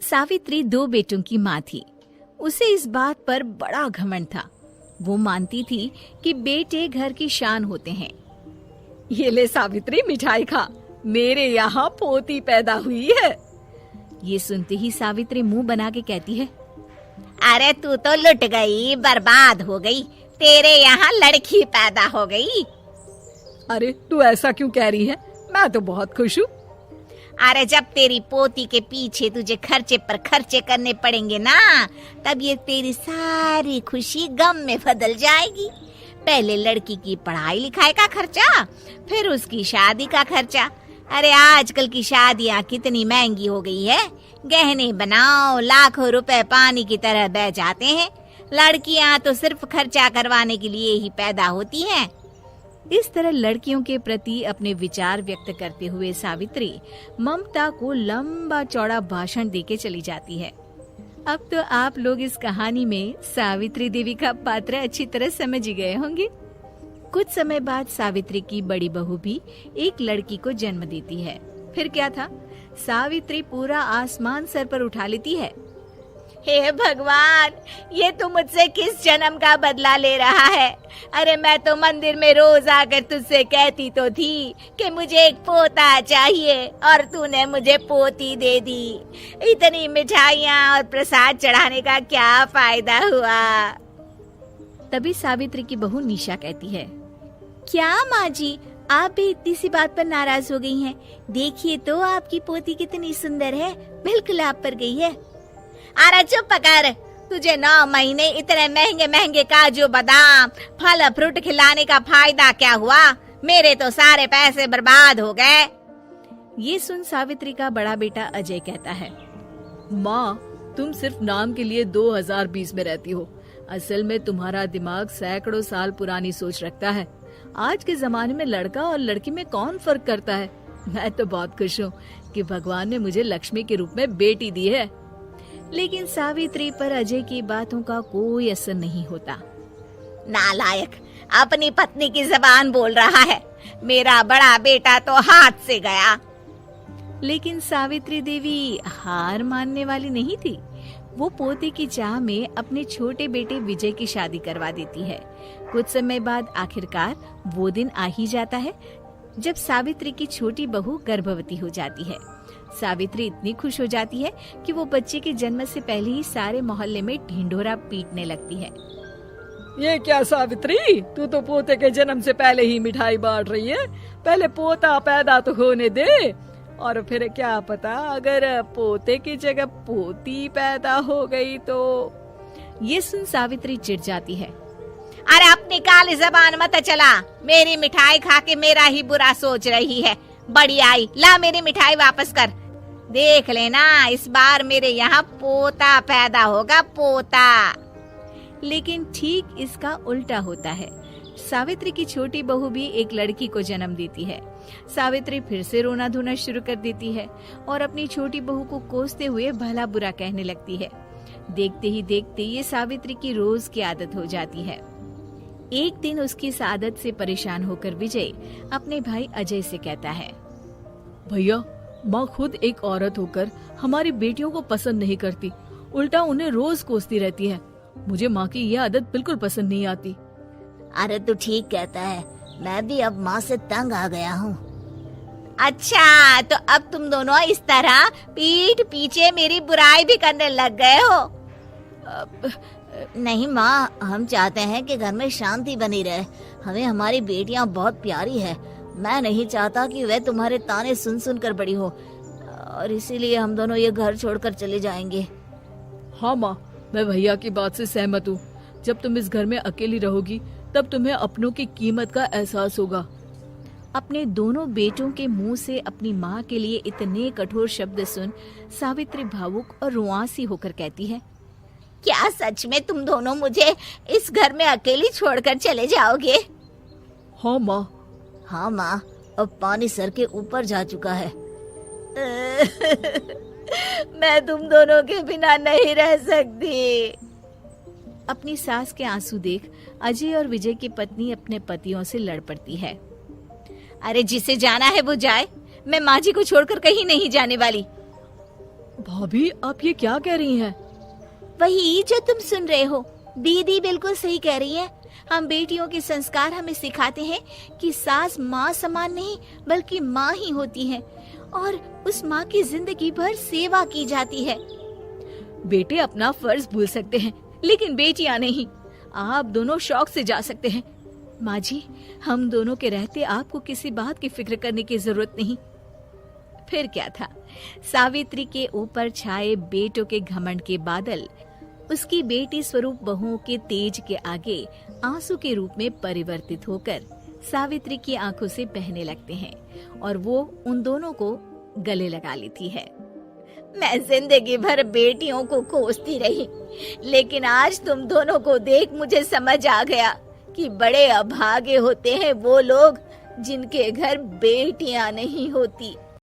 सावित्री 2 बेटों की माँ थी। उसे इस बात पर बड़ा घमंड था। वो मानती थी कि बेटे घर की शान होते हैं। ये ले सावित्री, मिठाई खा, मेरे यहाँ पोती पैदा हुई है। ये सुनते ही सावित्री मुंह बना के कहती है, अरे तू तो लुट गई, बर्बाद हो गई, तेरे यहाँ लड़की पैदा हो गई। अरे तू ऐसा क्यों कह रही है? मैं तो बहुत खुश हूँ। अरे जब तेरी पोती के पीछे तुझे खर्चे पर खर्चे करने पड़ेंगे ना, तब ये तेरी सारी खुशी गम में बदल जाएगी। पहले लड़की की पढ़ाई लिखाई का खर्चा, फिर उसकी शादी का खर्चा। अरे आजकल की शादियाँ कितनी महंगी हो गई है। गहने बनाओ, लाखों रुपए पानी की तरह बह जाते हैं। लड़कियाँ तो सिर्फ खर्चा करवाने के लिए ही पैदा होती हैं। इस तरह लड़कियों के प्रति अपने विचार व्यक्त करते हुए सावित्री ममता को लंबा चौड़ा भाषण देके चली जाती है। अब तो आप लोग इस कहानी में सावित्री देवी का पात्र अच्छी तरह समझ ही गए होंगे। कुछ समय बाद सावित्री की बड़ी बहू भी एक लड़की को जन्म देती है। फिर क्या था, सावित्री पूरा आसमान सर पर उठा लेती है। हे भगवान, ये तू मुझसे किस जन्म का बदला ले रहा है? अरे मैं तो मंदिर में रोज आकर तुझसे कहती तो थी कि मुझे एक पोता चाहिए, और तूने मुझे पोती दे दी। इतनी मिठाइयाँ और प्रसाद चढ़ाने का क्या फायदा हुआ? तभी सावित्री की बहू निशा कहती है, क्या माँ जी, आप भी इतनी सी बात पर नाराज हो गई हैं? देखिए तो आपकी पोती कितनी सुंदर है, बिल्कुल आप पर गई है। अरे चुप कर, तुझे 9 महीने इतने महंगे महंगे काजू बादाम फल फ्रूट खिलाने का फायदा क्या हुआ? मेरे तो सारे पैसे बर्बाद हो गए। ये सुन सावित्री का बड़ा बेटा अजय कहता है, माँ, तुम सिर्फ नाम के लिए 2020 में रहती हो। असल में तुम्हारा दिमाग सैकड़ों साल पुरानी सोच रखता है। आज के जमाने में लड़का और लड़की में कौन फर्क करता है? मैं तो बहुत खुश हूँ कि भगवान ने मुझे लक्ष्मी के रूप में बेटी दी है। लेकिन सावित्री पर अजय की बातों का कोई असर नहीं होता। नालायक, अपनी पत्नी की जबान बोल रहा है। मेरा बड़ा बेटा तो हाथ से गया। लेकिन सावित्री देवी हार मानने वाली नहीं थी। वो पोते की चाह में अपने छोटे बेटे विजय की शादी करवा देती है। कुछ समय बाद आखिरकार वो दिन आ ही जाता है जब सावित्री की छोटी बहू गर्भवती हो जाती है। सावित्री इतनी खुश हो जाती है कि वो बच्चे के जन्म से पहले ही सारे मोहल्ले में ढिंढोरा पीटने लगती है। ये क्या सावित्री, तू तो पोते के जन्म से पहले ही मिठाई बांट रही है। पहले पोता पैदा तो होने दे, और फिर क्या पता अगर पोते की जगह पोती पैदा हो गई तो। ये सुन सावित्री चिढ़ जाती है। अरे अपनी काली जबान मत चला, मेरी मिठाई खा के मेरा ही बुरा सोच रही है। बड़ी आई, ला मेरी मिठाई वापस कर। देख लेना, इस बार मेरे यहाँ पोता पैदा होगा, पोता। लेकिन ठीक इसका उल्टा होता है। सावित्री की छोटी बहू भी एक लड़की को जन्म देती है। सावित्री फिर से रोना धोना शुरू कर देती है और अपनी छोटी बहू को कोसते हुए भला बुरा कहने लगती है। देखते ही देखते ये सावित्री की रोज की आदत हो जाती है। एक दिन उसकी इस आदत से परेशान होकर विजय अपने भाई अजय से कहता है, भैया, माँ खुद एक औरत होकर हमारी बेटियों को पसंद नहीं करती, उल्टा उन्हें रोज कोसती रहती है। मुझे माँ की यह आदत बिल्कुल पसंद नहीं आती। अरे तू ठीक कहता है, मैं भी अब माँ से तंग आ गया हूँ। अच्छा, तो अब तुम दोनों इस तरह पीठ पीछे मेरी बुराई भी करने लग गए हो? नहीं माँ, हम चाहते हैं कि घर में शांति बनी रहे। हमें हमारी बेटियाँ बहुत प्यारी है। मैं नहीं चाहता कि वह तुम्हारे ताने सुन सुन कर बड़ी हो, और इसीलिए हम दोनों ये घर छोड़कर चले जाएंगे। हाँ माँ, मैं भैया की बात से सहमत हूँ। जब तुम इस घर में अकेली रहोगी तब तुम्हें अपनों की कीमत का एहसास होगा। अपने दोनों बेटों के मुंह से अपनी माँ के लिए इतने कठोर शब्द सुन सावित्री भावुक और रुआंसी होकर कहती है, क्या सच में तुम दोनों मुझे इस घर में अकेली छोड़कर चले जाओगे? हाँ माँ। हाँ माँ, अब पानी सर के ऊपर जा चुका है। मैं तुम दोनों के बिना नहीं रह सकती। अपनी सास के आंसू देख अजय और विजय की पत्नी अपने पतियों से लड़ पड़ती है। अरे जिसे जाना है वो जाए, मैं माँ जी को छोड़कर कहीं नहीं जाने वाली। भाभी, आप ये क्या कह रही हैं? वही जो तुम सुन रहे हो, दीदी बिल्कुल सही कह रही है। हम बेटियों के संस्कार हमें सिखाते हैं कि सास माँ समान नहीं बल्कि माँ ही होती है और उस माँ की जिंदगी भर सेवा की जाती है। बेटे अपना फर्ज भूल सकते हैं लेकिन बेटियां नहीं। आप दोनों शौक से जा सकते हैं। माँ जी, हम दोनों के रहते आपको किसी बात की फिक्र करने की जरूरत नहीं। फिर क्या था, सावित्री के ऊपर छाए बेटों के घमंड के बादल उसकी बेटी स्वरूप बहुओं के तेज के आगे आंसू के रूप में परिवर्तित होकर सावित्री की आंखों से बहने लगते हैं और वो उन दोनों को गले लगा लेती है। मैं जिंदगी भर बेटियों को कोसती रही, लेकिन आज तुम दोनों को देख मुझे समझ आ गया कि बड़े अभागे होते हैं वो लोग जिनके घर बेटियां नहीं होती।